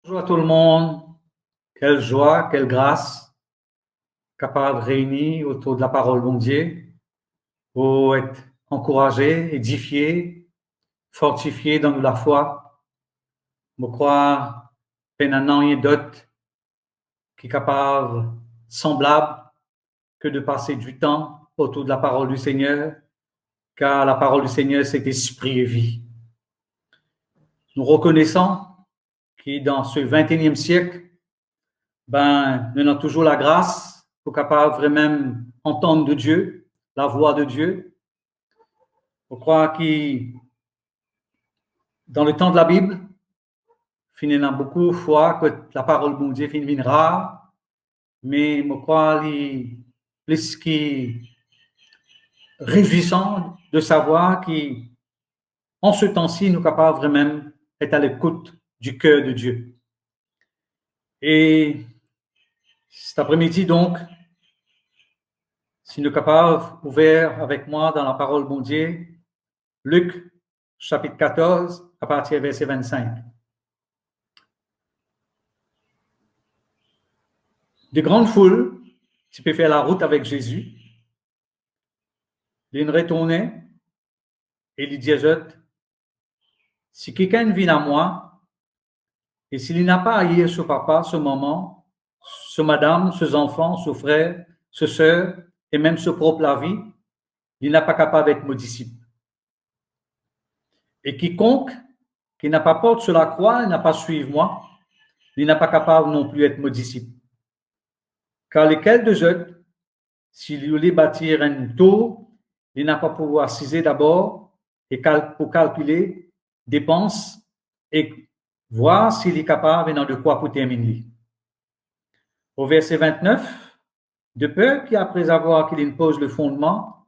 Bonjour à tout le monde. Quelle joie, quelle grâce, capable réunis autour de la parole de Dieu pour être encouragés, édifiés, fortifiés dans la foi. Je crois qu'il n'y a rien d'autre qui est capable, semblable, que de passer du temps autour de la parole du Seigneur, car la parole du Seigneur, c'est esprit et vie. Nous reconnaissons que dans ce 21e siècle, nous avons toujours la grâce pour capable vraiment entendre de Dieu, la voix de Dieu. Je crois que dans le temps de la Bible, il y a beaucoup de fois que la parole de Dieu est rare, mais je crois que plus qui réjouissant de savoir qu'en ce temps-ci, nous sommes capables vraiment d'être à l'écoute du cœur de Dieu. Et cet après-midi, donc, si nous sommes capables ouvrir avec moi dans la parole de Dieu, Luc, chapitre 14, à partir du verset 25. De grandes foules, tu peux faire la route avec Jésus. Il retournait et il disait, si quelqu'un vient à moi, et s'il n'a pas à ce papa, ce maman, ce madame, ce enfants, ce frère, ce soeur, et même ce propre la vie, il n'est pas capable d'être mon disciple. Et quiconque qui n'a pas porte sur la croix, il n'a pas suivi moi, il n'est pas capable non plus d'être mon disciple. Car lesquels de eux, s'il voulait bâtir un tour, il n'a pas pouvoir s'assiser d'abord et pour calculer dépenses et voir s'il est capable de quoi pour terminer. Au verset 29, de peur qu'après avoir qu'il pose le fondement,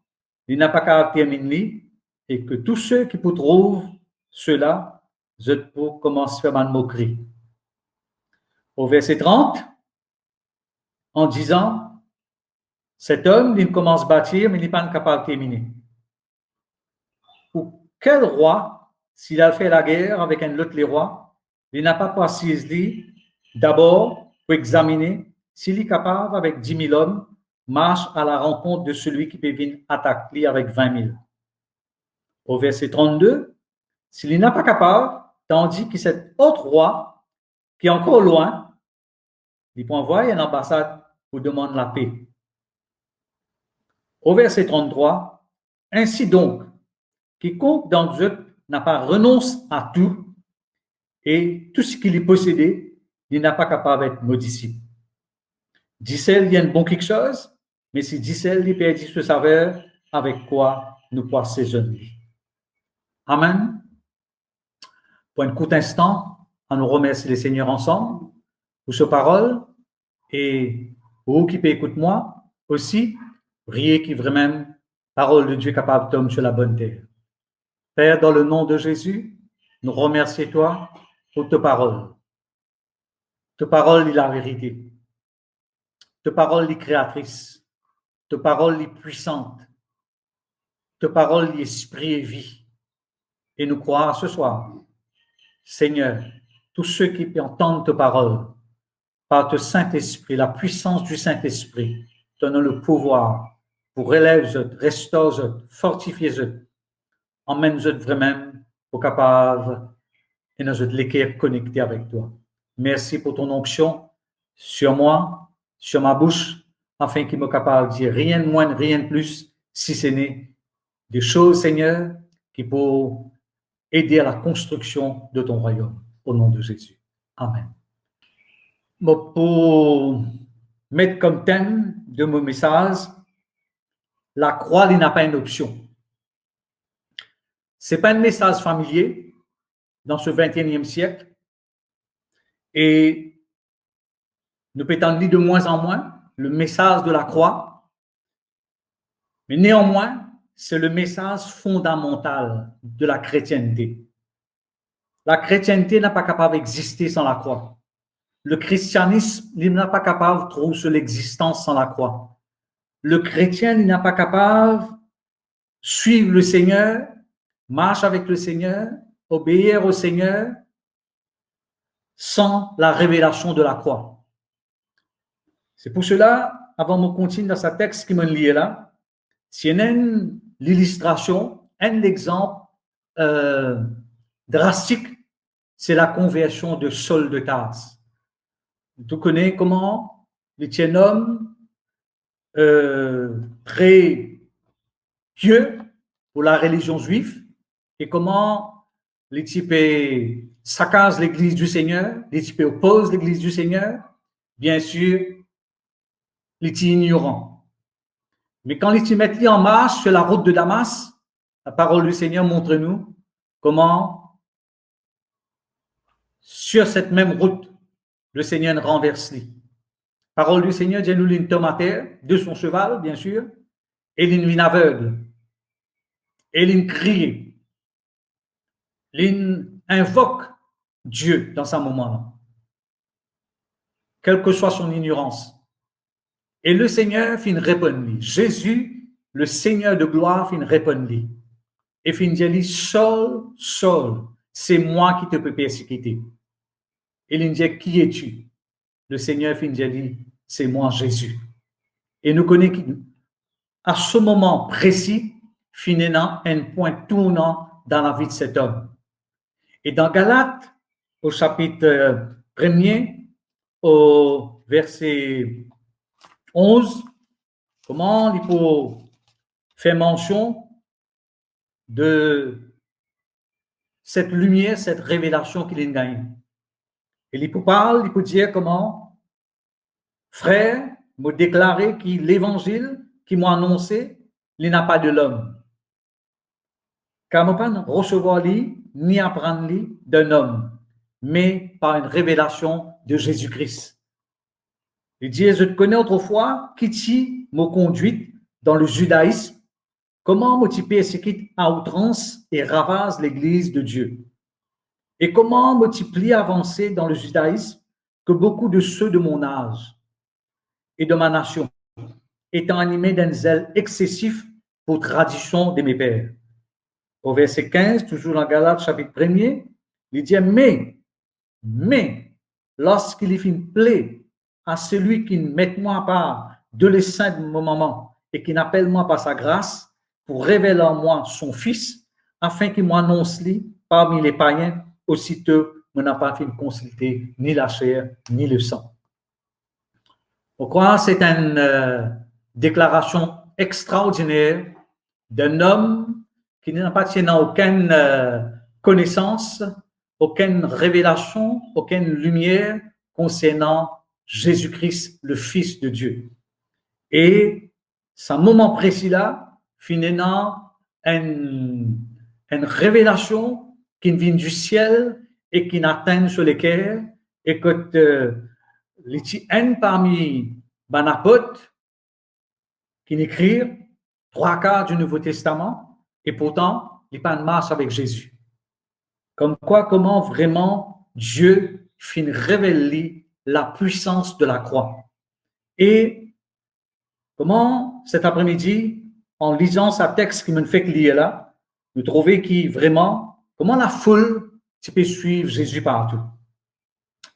il n'a pas qu'à terminer et que tous ceux qui vous trouvent cela, je pour commencer à faire ma moquerie. Au verset 30, en disant, cet homme, il commence à bâtir, mais il n'est pas capable de terminer. Ou quel roi, s'il a fait la guerre avec un autre roi, il n'a pas passé d'abord pour examiner s'il est capable, avec 10 000 hommes, marche à la rencontre de celui qui peut venir attaquer avec 20 000. Au verset 32, s'il n'est pas capable, tandis que cet autre roi, qui est encore loin, il peut envoyer une ambassade pour demander la paix. Au verset 33, ainsi donc, quiconque d'entre eux n'a pas renoncé à tout et tout ce qu'il est possédé, il n'est pas capable d'être mon disciple. Dit-elle, il y a un bon quelque chose, mais si dit-elle, il perd ce saveur, avec quoi nous pouvons saisonner. Amen. Pour un court instant, on nous remercie les Seigneurs ensemble pour ce parole et vous qui écoutez-moi aussi, priez qui vraiment, parole de Dieu capable de tomber sur la bonne terre. Père, dans le nom de Jésus, nous remercions toi pour ta parole. Ta parole est la vérité. Ta parole est créatrice. Ta parole est puissante. Ta parole est esprit et vie. Et nous croyons ce soir, Seigneur, tous ceux qui entendent ta parole, par ton Saint-Esprit, la puissance du Saint-Esprit, donne le pouvoir pour relève, restaure, fortifie, emmène vraiment pour capable et nous les connecter avec toi. Merci pour ton onction sur moi, sur ma bouche, afin qu'il me capable de dire rien de moins, rien de plus, si ce n'est des choses, Seigneur, qui peuvent aider à la construction de ton royaume. Au nom de Jésus. Amen. Bon, pour mettre comme thème de mon message, la croix n'a pas une option. Ce n'est pas un message familier dans ce 21e siècle. Et nous peut-on lire de moins en moins le message de la croix. Mais néanmoins, c'est le message fondamental de la chrétienté. La chrétienté n'est pas capable d'exister sans la croix. Le christianisme n'est pas capable de trouver sur l'existence sans la croix. Le chrétien n'est pas capable de suivre le Seigneur, marche avec le Seigneur, obéir au Seigneur, sans la révélation de la croix. C'est pour cela, avant de continuer dans ce texte qui me lie là, c'est l'illustration, un exemple drastique, c'est la conversion de Saul de Tarse. Tu connais comment le homme très pieux pour la religion juive et comment les types saccagent l'église du Seigneur, les types opposent l'église du Seigneur, bien sûr, les types ignorants. Mais quand les types mettent en marche sur la route de Damas, la parole du Seigneur montre-nous comment, sur cette même route, le Seigneur renverse lui. Parole du Seigneur, Dieu nous l'une tombe à terre, de son cheval, bien sûr, et l'une aveugle, et l'une crie, l'une invoque Dieu dans ce moment-là, quelle que soit son ignorance. Et le Seigneur fin répondre. Jésus, le Seigneur de gloire, fin répondre. Et fin dire, Saul, Saul, c'est moi qui te peux persécuter. Et il dit, qui es-tu? Le Seigneur fin dire, c'est moi, Jésus. Et nous connaissons à ce moment précis, finalement, un point tournant dans la vie de cet homme. Et dans Galates, au chapitre 1er, au verset 11, comment il faut faire mention de cette lumière, cette révélation qu'il a gagnée. Et il peut parler, il peut dire comment, frère, me déclarer que l'évangile qui m'a annoncé, il n'a pas de l'homme. Car je ne peux pas recevoir lui, ni apprendre lui d'un homme, mais par une révélation de Jésus-Christ. Il dit, je te connais autrefois, qui m'a conduite dans le judaïsme, comment me persécute à outrance et ravage l'église de Dieu. Et comment me plie avancer dans le judaïsme que beaucoup de ceux de mon âge et de ma nation, étant animés d'un zèle excessif pour tradition de mes pères. Au verset 15, toujours dans Galates chapitre 1er, il dit, mais, lorsqu'il est une plaie à celui qui met moi à part de l'essaim de mon moment et qui n'appelle moi par sa grâce pour révéler en moi son Fils, afin qu'il m'annonce lui parmi les païens, aussitôt on n'a pas fait consulter ni la chair ni le sang. Pourquoi c'est une déclaration extraordinaire d'un homme qui n'a pas aucune connaissance, aucune révélation, aucune lumière concernant Jésus-Christ, le Fils de Dieu. Et ce moment précis-là, finalement, une révélation qui vient du ciel et qui n'atteint sur les cœurs, et que les tiens parmi Banapot qui n'écrivent 3/4 du Nouveau Testament, et pourtant, ils pas de marche avec Jésus. Comme quoi, comment vraiment Dieu finit révéler la puissance de la croix. Et comment cet après-midi, en lisant ce texte qui me fait lire là, nous trouvons qui vraiment, comment la foule tu peux suivre Jésus partout.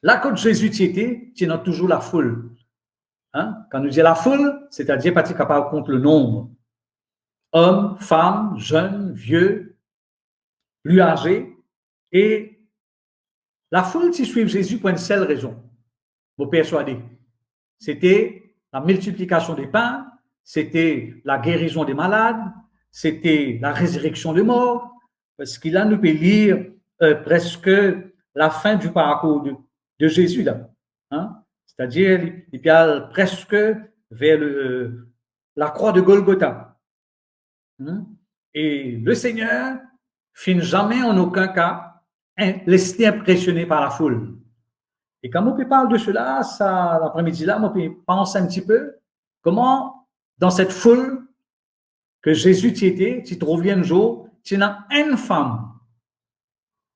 Là, quand Jésus y était, tu as toujours la foule. Hein? Quand nous disons la foule, c'est-à-dire pas capable de compter le nombre. Hommes, femmes, jeunes, vieux, plus âgés. Et la foule qui suit Jésus pour une seule raison. Vous persuadez. C'était la multiplication des pains, c'était la guérison des malades, c'était la résurrection des morts, parce qu'il a nous peut lire presque la fin du parcours de Jésus là. Hein? C'est-à-dire, il y a presque vers la croix de Golgotha. Hein? Et le Seigneur finit jamais en aucun cas laissé impressionné par la foule. Et quand on parle de cela, ça, l'après-midi-là, on pense un petit peu comment, dans cette foule que Jésus t'y était, tu trouves un jour, tu as une femme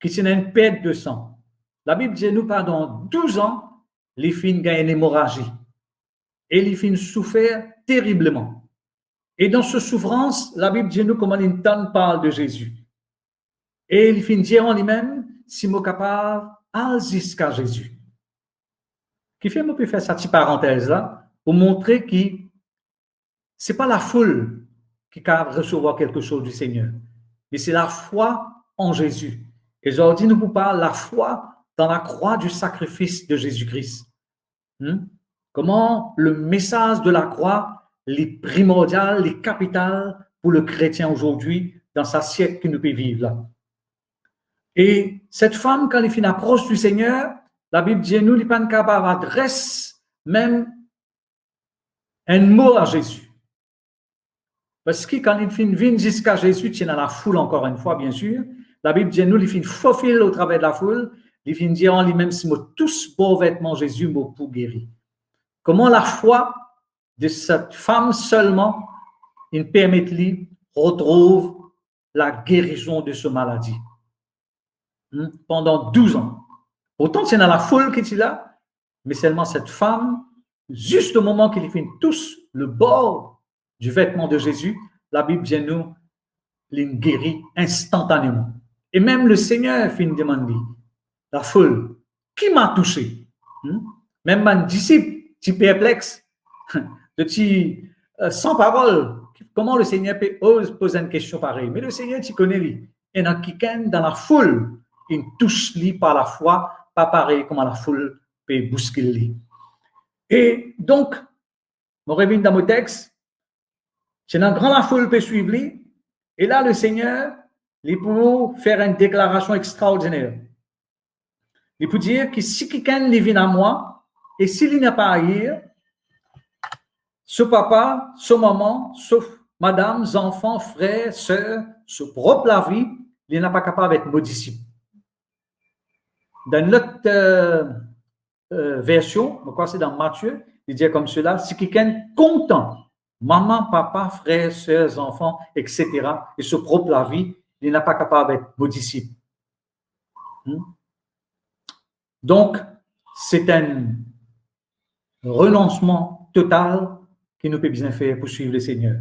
qui a une perte de sang. La Bible dit nous, pendant 12 ans, les filles gagnent une hémorragie. Et les filles souffrent terriblement. Et dans cette souffrance, la Bible dit nous comment une tonne parle de Jésus. Et les filles diront en lui-même, si je suis capable jusqu'à Jésus. Qui fait, moi, peut faire cette petite parenthèse-là pour montrer que ce n'est pas la foule qui va recevoir quelque chose du Seigneur, mais c'est la foi en Jésus. Et je dis, nous ne pouvons pas la foi dans la croix du sacrifice de Jésus-Christ. Comment le message de la croix est primordial, est capital pour le chrétien aujourd'hui dans sa siècle que nous pouvons vivre là. Et cette femme, quand elle fait une approche du Seigneur, la Bible dit, nous, il n'est pas capable d'adresser même un mot à Jésus. Parce que quand il fait une vigne jusqu'à Jésus, tu es dans la foule encore une fois, bien sûr. La Bible dit, nous, il fait une faufile au travers de la foule. Il fait dire en lui-même, si moi tous beaux vêtements Jésus m'a pour guérir. Comment la foi de cette femme seulement, il permet de retrouve la guérison de ce maladie. Pendant 12 ans. Pourtant, c'est dans la foule qui est là, mais seulement cette femme, juste au moment qu'il fait tous le bord du vêtement de Jésus, la Bible dit nous, il guérit instantanément. Et même le Seigneur fait une demande, la foule, qui m'a touché? Même mon disciple, petit perplexe, sans parole, comment le Seigneur peut oser poser une question pareille? Mais le Seigneur, tu connais lui. Et dans quelqu'un dans la foule, il touche lui par la foi, pas pareil comme la foule peut bousculer lui. Et donc, je reviens dans mon texte, c'est dans grand la foule peut suivre lui, et là le Seigneur, il peut faire une déclaration extraordinaire. Il peut dire que si quelqu'un vient à moi, et s'il n'a pas à ir, ce papa, ce maman, sauf madame, enfants, frères, sœurs, ce propre la vie, il n'est pas capable d'être mon disciple. Dans l'autre version, je crois que c'est dans Matthieu, il dit comme cela, si quelqu'un est content, maman, papa, frères, sœurs, enfants, etc., et se propre la vie, il n'est pas capable d'être mon disciple. Donc, c'est un renoncement total qui nous peut bien faire pour suivre le Seigneur.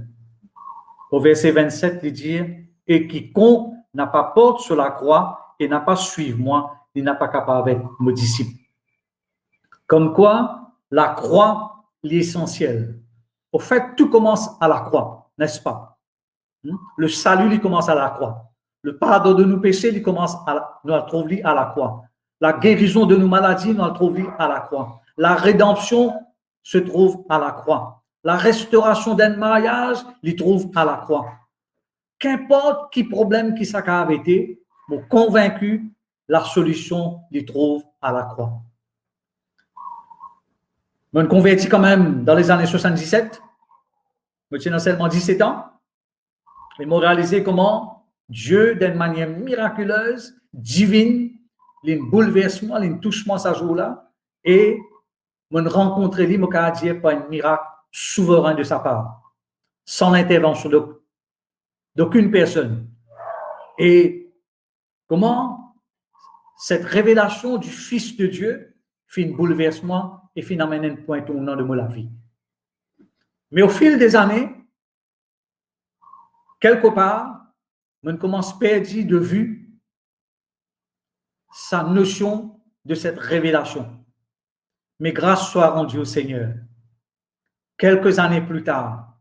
Au verset 27, il dit, et quiconque n'a pas porte sur la croix et n'a pas suivi moi, il n'a pas capable d'être mon disciple. Comme quoi, la croix est essentielle. Au fait, tout commence à la croix, n'est-ce pas? Le salut, il commence à la croix. Le pardon de nos péchés, il commence nous le trouvons à la croix. La guérison de nos maladies, nous le trouvons à la croix. La rédemption se trouve à la croix. La restauration d'un mariage, il trouve à la croix. Qu'importe quel problème qui ça a été, nous convaincus, la solution, il trouve à la croix. Je me convertis quand même dans les années 77. Je tiens seulement 17 ans. Et je réalisé comment Dieu, d'une manière miraculeuse, divine, il bouleverse moi, il touche moi ce jour-là. Et je rencontre lui, je peux dire par un miracle souverain de sa part, sans l'intervention d'aucune personne. Et comment cette révélation du Fils de Dieu fait un bouleversement et finalement un point tournant de ma vie. Mais au fil des années, quelque part, je commence à perdre de vue sa notion de cette révélation. Mais grâce soit rendue au Seigneur. Quelques années plus tard,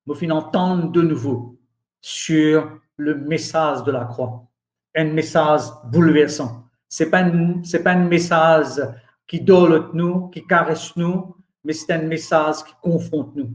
je finis entendre de nouveau sur le message de la croix. Un message bouleversant. Ce n'est pas un message qui dole nous, qui caresse nous, mais c'est un message qui confronte nous.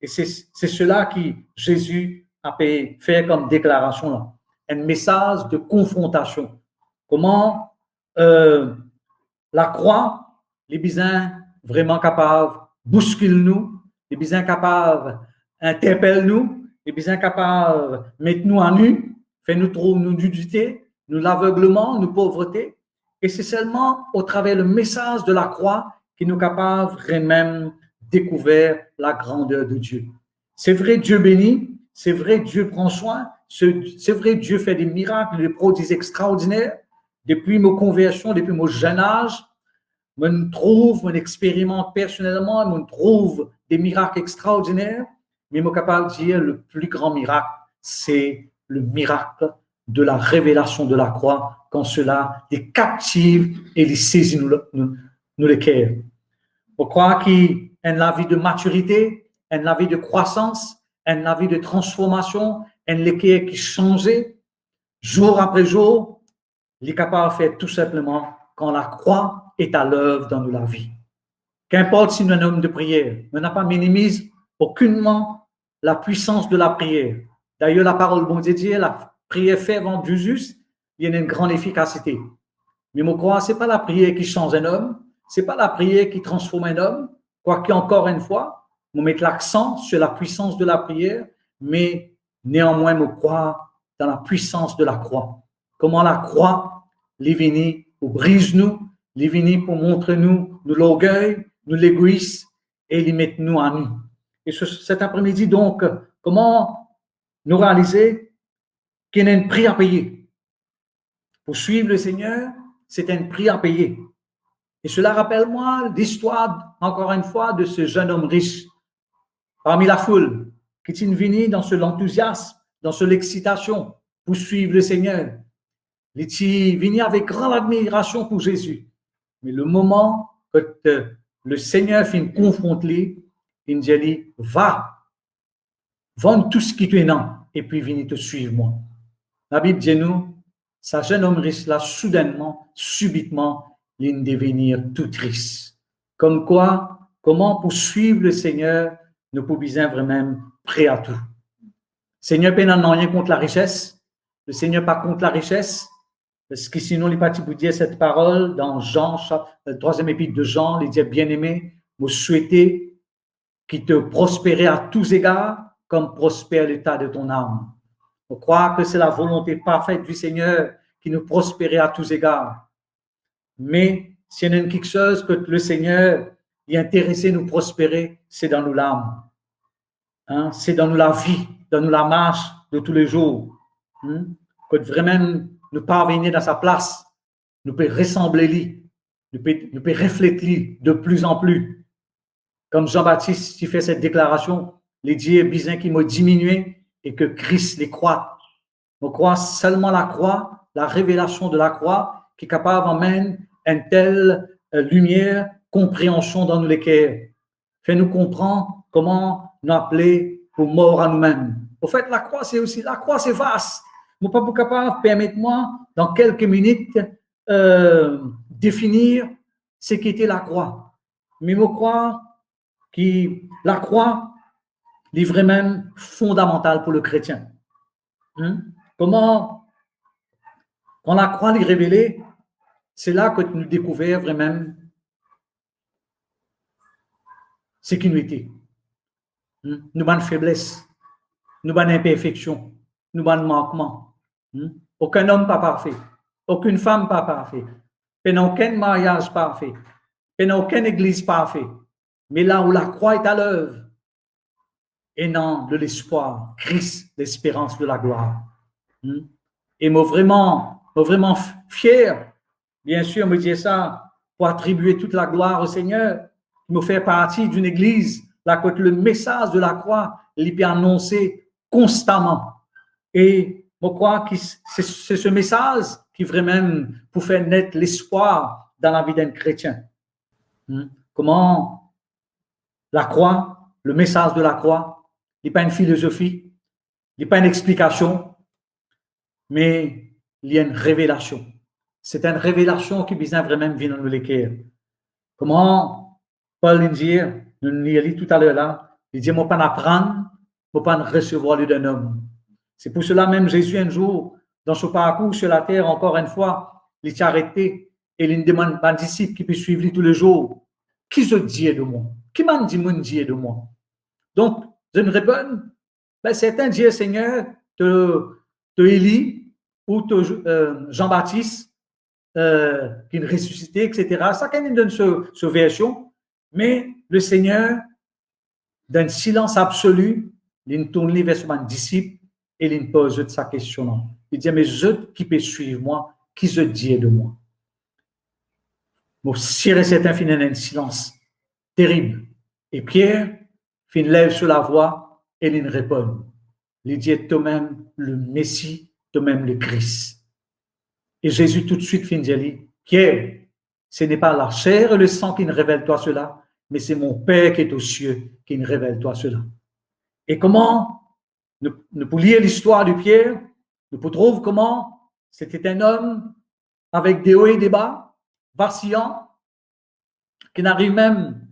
Et c'est cela que Jésus a fait comme déclaration là. Un message de confrontation. Comment la croix, les bisins vraiment capables bousculent nous, les bisins capables interpellent nous, les bisins capables mettre nous en nu, fait nous trouver nous nudité, nous l'aveuglement, nous pauvreté. Et c'est seulement au travers le message de la croix qui nous capable vraiment découvrir la grandeur de Dieu. C'est vrai, Dieu bénit, c'est vrai, Dieu prend soin, c'est vrai, Dieu fait des miracles, des prodiges extraordinaires. Depuis ma conversion, depuis mon jeune âge, je expérimente personnellement, je trouve des miracles extraordinaires, mais je suis capable de dire le plus grand miracle, c'est le miracle de la révélation de la croix quand cela les captive et les saisit nous les cœurs. Je crois qu'il y a la vie de maturité, la vie de croissance, la vie de transformation, les cœurs qui changent jour après jour. Il est capable de faire tout simplement quand la croix est à l'œuvre dans la vie. Qu'importe si nous sommes un homme de prière, on n'a pas minimise aucunement la puissance de la prière. D'ailleurs, la parole bon Dieu dit, la prière fervente du juste, il y a une grande efficacité. Mais je crois, ce n'est pas la prière qui change un homme, ce n'est pas la prière qui transforme un homme, quoique encore une fois, on met l'accent sur la puissance de la prière, mais néanmoins, je crois dans la puissance de la croix. Comment la croix, les venir pour brise-nous, les venir pour montrer-nous l'orgueil, nous l'égoïsme, et les mettre nous à nous. Et cet après-midi, donc, comment nous réaliser qu'il y a un prix à payer. Pour suivre le Seigneur, c'est un prix à payer. Et cela rappelle-moi l'histoire, encore une fois, de ce jeune homme riche parmi la foule qui est venu dans l'enthousiasme, dans l'excitation pour suivre le Seigneur. Il est venu avec grande admiration pour Jésus. Mais le moment que le Seigneur finit confronter, il dit, va, vends tout ce qui te est non, et puis viens te suivre moi. La Bible dit nous, ce jeune homme riche là, soudainement, subitement, il devenir tout triste. Comme quoi, comment pour suivre le Seigneur, nous pouvons vraiment prêt à tout. Le Seigneur n'a rien contre la richesse. Le Seigneur pas contre la richesse. Parce que sinon, il pas vous dire cette parole dans Jean, le 3e épître de Jean, il dit, bien-aimé, vous souhaitez qu'il te prospère à tous égards, comme prospère l'état de ton âme. Je crois que c'est la volonté parfaite du Seigneur qui nous prospère à tous égards. Mais s'il y a quelque chose que le Seigneur est intéressé à nous prospérer, c'est dans nous l'âme. Hein? C'est dans nous la vie, dans nous la marche de tous les jours. Que vraiment nous parvenir dans sa place, nous pouvons ressembler lui, nous pouvons refléter lui de plus en plus. Comme Jean-Baptiste qui fait cette déclaration, les dieux besoin qui m'ont diminué et que Christ les croît. On croit seulement la croix, la révélation de la croix, qui est capable d'emmener une telle lumière, compréhension dans nous les cœurs. Fait-nous comprendre comment nous appeler pour mort à nous-mêmes. Au fait, la croix, c'est vaste. Je ne suis pas capable, permettez-moi, dans quelques minutes, définir ce qu'était la croix. Mais je crois que la croix est vraiment fondamentale pour le chrétien. Comment, quand la croix est révélée, c'est là que nous découvrons vraiment ce qui nous était. Nous avons une faiblesse, nous avons une imperfection, nous avons un manquement. Aucun homme pas parfait, aucune femme pas parfaite, aucun mariage parfait, aucune église parfaite. Mais là où la croix est à l'œuvre, et non de l'espoir, Christ, l'espérance de la gloire. Et moi vraiment fier, bien sûr, me dire ça pour attribuer toute la gloire au Seigneur, me faire partie d'une église là que le message de la croix il est annoncé constamment. Et je crois que c'est ce message qui vraiment pour faire naître l'espoir dans la vie d'un chrétien. Comment la croix, le message de la croix, il n'est pas une philosophie, il n'est pas une explication, mais il y a une révélation. C'est une révélation qui vient vraiment venir dans les cœurs. Comment Paul dit, nous l'avons lu tout à l'heure là, il dit, je ne peux pas apprendre, je ne peux pas recevoir le d'un homme. C'est pour cela même Jésus un jour, dans son parcours sur la terre, encore une fois, il s'est arrêté et il demande à un disciple qui peut suivre lui tous les jours, qui se dit de moi? Qui m'a dit mon Dieu de moi? Donc, je ne réponds, ben, certains disent, Seigneur, te Élie ou Jean-Baptiste, qui est ressuscité, etc. Chacun donne ce version, mais le Seigneur, d'un silence absolu, il tourne vers son disciple et il pose sa question. Il dit, mais je qui peux suivre moi, qui se dit de moi? Bon, si c'est infini un silence terrible. Et Pierre, il lève sur la voix et il répond. Il dit, toi-même le Messie, toi-même le Christ. Et Jésus tout de suite finit de dire, Pierre, ce n'est pas la chair et le sang qui ne révèlent toi cela, mais c'est mon Père qui est aux cieux qui ne révèle toi cela. Et comment nous pouvons lire l'histoire de Pierre, nous pouvons trouver comment c'était un homme avec des hauts et des bas, vacillant, qui n'arrive même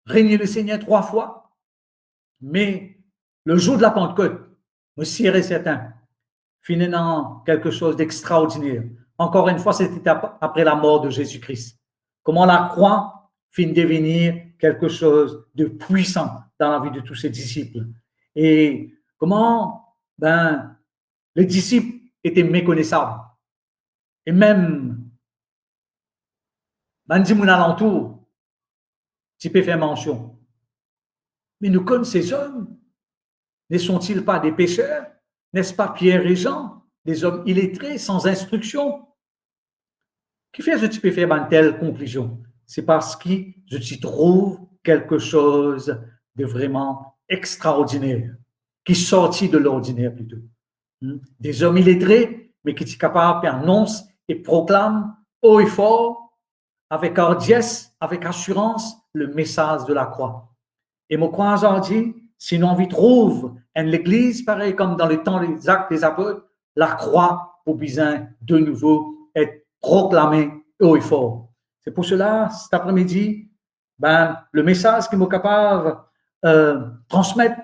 régner le Seigneur 3 fois. Mais le jour de la Pentecôte, je suis sûr et certain, finit dans quelque chose d'extraordinaire. Encore une fois, c'était après la mort de Jésus-Christ. Comment la croix finit devenir quelque chose de puissant dans la vie de tous ses disciples. Et comment les disciples étaient méconnaissables. Et même, dit mon alentour, tu peux faire mention. Mais nous connaissons ces hommes. Ne sont-ils pas des pécheurs? N'est-ce pas Pierre et Jean, des hommes illettrés, sans instruction? Qui fait que tu peux faire une telle conclusion? C'est parce que je t'y trouve quelque chose de vraiment extraordinaire, qui sortit de l'ordinaire plutôt. Des hommes illettrés, mais qui sont capables d'annoncer et proclament haut et fort, avec hardiesse, avec assurance, le message de la croix. Et mon croix a dit, si nous en trouve en l'Église, pareil comme dans le temps des actes des apôtres, la croix pour besoin de nouveau être proclamée haut et fort. C'est pour cela, cet après-midi, le message que nous sommes capables de transmettre,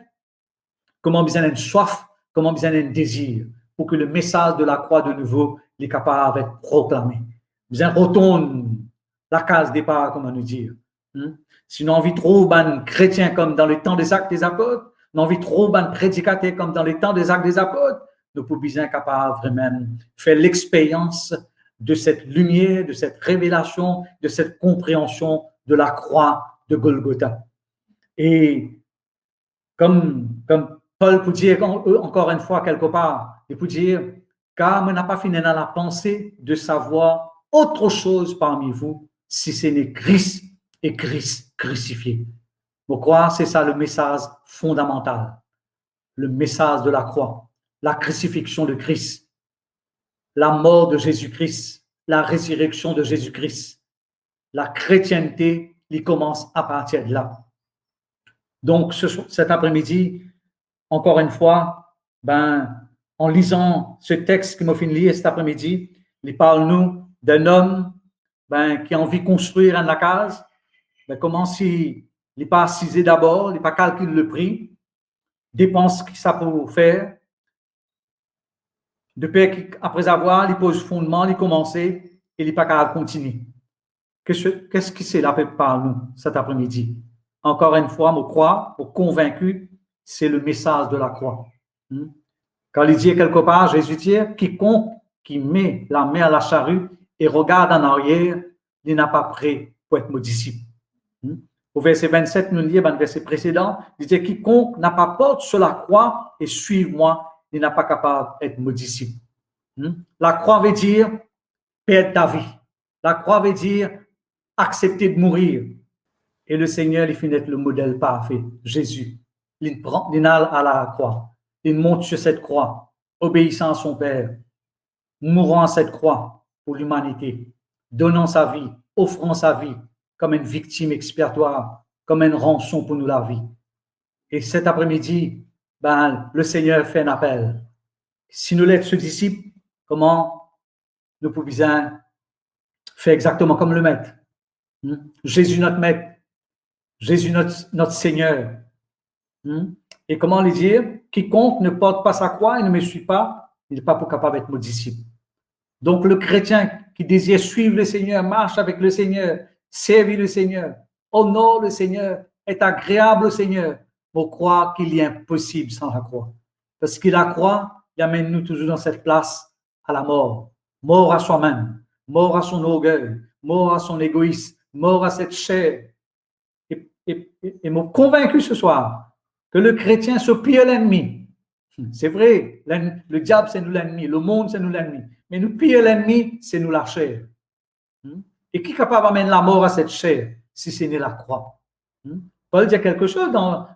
comment besoin d'une soif, comment besoin d'un désir, pour que le message de la croix de nouveau est capable d'être proclamé. Besoin retourne la case départ, comment nous dire. Si nous avons envie de trouver un chrétien comme dans le temps des actes des apôtres, nous avons envie de trouver un prédicateur comme dans le temps des actes des apôtres, nous pouvons bien capables vraiment faire l'expérience de cette lumière, de cette révélation, de cette compréhension de la croix de Golgotha. Et comme Paul peut dire encore une fois quelque part, il peut dire, car on n'a pas fini dans la pensée de savoir autre chose parmi vous si ce n'est Christ et Christ crucifié. Je crois que c'est ça le message fondamental, le message de la croix, la crucifixion de Christ, la mort de Jésus-Christ, la résurrection de Jésus-Christ. La chrétienté, il commence à partir de là. Donc, cet après-midi, encore une fois, en lisant ce texte que m'a fait lire cet après-midi, il parle-nous d'un homme qui a envie de construire une case. Comment s'il n'est pas assisé d'abord, il n'est pas calculé le prix, dépense ce que ça peut faire. Depuis après avoir, il pose fondement, il commence et il n'est pas capable de continuer. Qu'est-ce qui c'est là par nous cet après-midi? Encore une fois, je crois, pour convaincu, c'est le message de la croix. Quand il dit quelque part, Jésus dit, quiconque qui met la main à la charrue et regarde en arrière, il n'a pas prêt pour être mon disciple. Au verset 27, nous lisons dans le verset précédent, il dit, quiconque n'a pas porte sur la croix et suive-moi, il n'est pas capable d'être mon disciple. La croix veut dire perdre ta vie. La croix veut dire accepter de mourir. Et le Seigneur, il finit d'être le modèle parfait, Jésus. Il prend, il a à la croix. Il monte sur cette croix, obéissant à son Père, mourant à cette croix pour l'humanité, donnant sa vie, offrant sa vie comme une victime expiatoire, comme une rançon pour nous la vie. Et cet après-midi, le Seigneur fait un appel. Si nous l'êtes ce disciple, comment nous pouvons bien faire exactement comme le Maître. Jésus notre Maître, Jésus notre Seigneur. Et comment le dire? Quiconque ne porte pas sa croix et ne me suit pas, il n'est pas capable d'être mon disciple. Donc le chrétien qui désire suivre le Seigneur, marche avec le Seigneur, servir le Seigneur, honore le Seigneur, est agréable au Seigneur, pour croire qu'il est impossible sans la croix. Parce que la croix, il amène nous toujours dans cette place à la mort. Mort à soi-même, mort à son orgueil, mort à son égoïsme, mort à cette chair. Et m'a convaincu ce soir que le chrétien se pire l'ennemi. C'est vrai, le diable c'est nous l'ennemi, le monde c'est nous l'ennemi. Mais nous pire l'ennemi, c'est nous la chair. Et qui est capable d'amener la mort à cette chair si ce n'est la croix? Paul dit quelque chose dans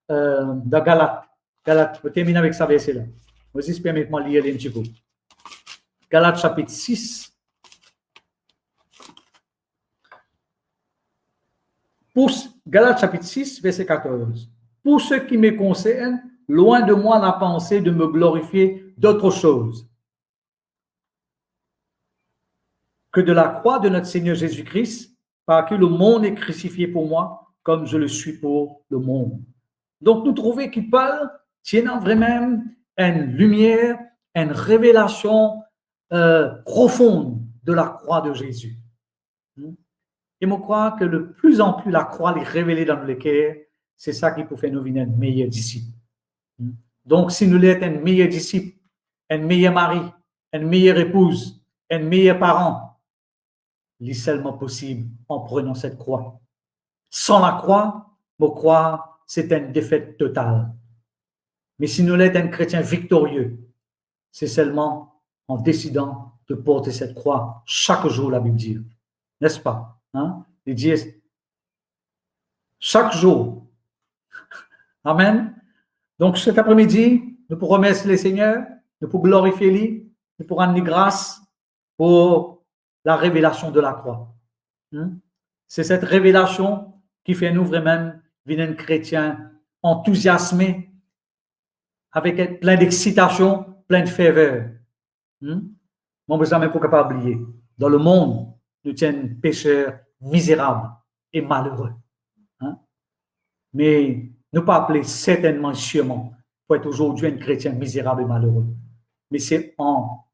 Galates. Galates, je termine avec ça verset-là. Vas-y, permettez-moi de lire un petit peu. Galates chapitre 6. Galates chapitre 6, verset 14. Pour ce qui me concerne, loin de moi la pensée de me glorifier d'autre chose que de la croix de notre Seigneur Jésus-Christ, par que le monde est crucifié pour moi, comme je le suis pour le monde. Donc, nous trouvons que Paul tient vraiment une lumière, une révélation profonde de la croix de Jésus. Et je crois que de plus en plus la croix est révélée dans le cœur, c'est ça qui peut faire nous devenir un meilleur disciple. Donc, si nous sommes un meilleur disciple, un meilleur mari, une meilleure épouse, un meilleur parent, c'est seulement possible en prenant cette croix. Sans la croix, je crois, c'est une défaite totale. Mais si nous sommes un chrétien victorieux, c'est seulement en décidant de porter cette croix chaque jour, la Bible dit. N'est-ce pas? Il dit chaque jour. Amen. Donc cet après-midi, nous pourrons remercier le Seigneur, nous pourrons glorifier lui, nous pourrons rendre grâce pour la révélation de la croix. C'est cette révélation qui fait nous vraiment venir chrétiens enthousiasmés, avec plein d'excitation, plein de ferveur. Mon besoin même pour capable oublier. Dans le monde, nous sommes pécheurs misérables et malheureux. Mais ne pas appeler certainement, sûrement, pour être aujourd'hui un chrétien misérable et malheureux. Mais c'est en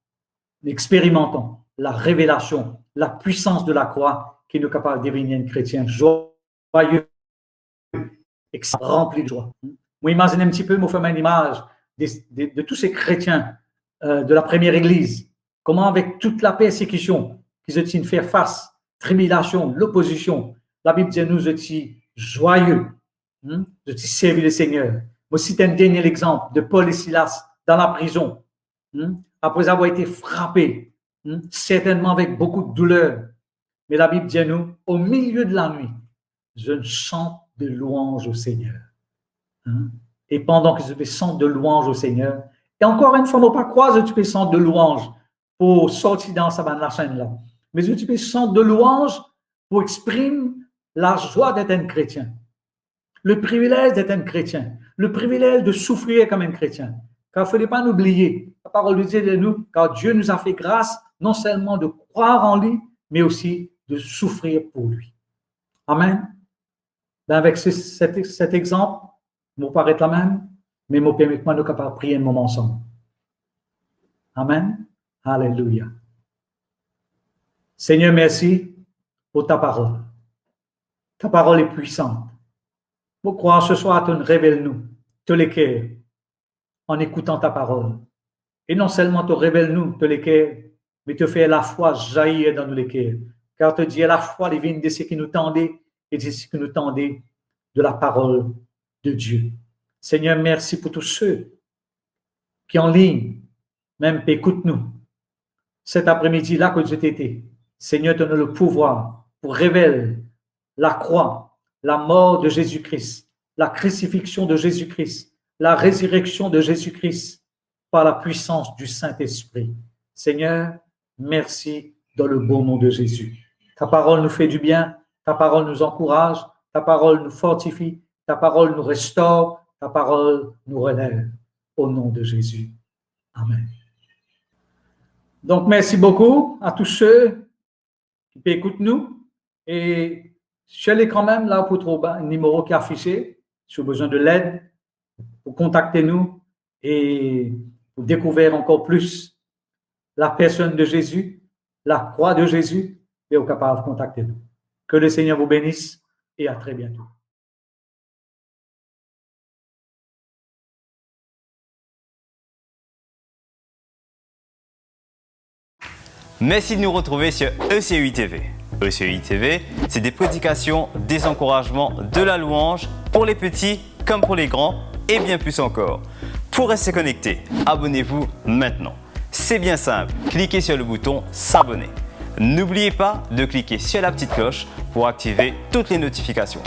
expérimentant la révélation, la puissance de la croix qui nous est capable de devenir un chrétien joyeux et rempli de joie. Moi, imaginez un petit peu, moi, faire une image de tous ces chrétiens de la première église, comment avec toute la persécution qu'ils ont fait face, tribulation, l'opposition, la Bible dit nous étions joyeux, nous étions servis le Seigneur. Moi, cite un dernier exemple de Paul et Silas dans la prison, après avoir été frappés, certainement avec beaucoup de douleur. Mais la Bible dit nous, au milieu de la nuit, je chante de louange au Seigneur. Et pendant que je chante de louange au Seigneur, et encore une fois, ne pas croire que tu peux chanter de louange pour sortir dans la chaîne là. Mais tu peux chanter de louange pour exprimer la joie d'être un chrétien. Le privilège d'être un chrétien. Le privilège de souffrir comme un chrétien. Car il ne faut pas l'oublier. La parole dit de nous, car Dieu nous a fait grâce non seulement de croire en lui, mais aussi de souffrir pour lui. Amen. Ben avec cet exemple, vous paraît la même, mais vous permettez-moi de prier un moment ensemble. Amen. Alléluia. Seigneur, merci pour ta parole. Ta parole est puissante. Vous croire ce soir, tu révèles-nous, te les cœurs, en écoutant ta parole. Et non seulement te révèles-nous, te les cœurs, mais te fais la foi jaillir dans nous les cœurs. Car te dis à la foi les vignes de ceux qui nous tendaient et de ceux qui nous tendaient de la parole de Dieu. Seigneur, merci pour tous ceux qui en ligne, même écoute-nous. Cet après-midi, là que Dieu t'était, Seigneur, donne le pouvoir pour révéler la croix, la mort de Jésus-Christ, la crucifixion de Jésus-Christ, la résurrection de Jésus-Christ par la puissance du Saint-Esprit. Seigneur, merci dans le beau nom de Jésus. Ta parole nous fait du bien, ta parole nous encourage, ta parole nous fortifie, ta parole nous restaure, ta parole nous relève. Au nom de Jésus. Amen. Donc, merci beaucoup à tous ceux qui écoutent nous. Et je suis quand même là pour trouver un numéro qui est affiché. Si vous avez besoin de l'aide, vous contactez-nous et vous découvrez encore plus la personne de Jésus, la croix de Jésus, et vous êtes capable de contacter nous. Que le Seigneur vous bénisse et à très bientôt. Merci de nous retrouver sur ECUI TV. ECUI TV, c'est des prédications, des encouragements, de la louange pour les petits comme pour les grands et bien plus encore. Pour rester connecté, abonnez-vous maintenant. C'est bien simple, cliquez sur le bouton s'abonner. N'oubliez pas de cliquer sur la petite cloche pour activer toutes les notifications.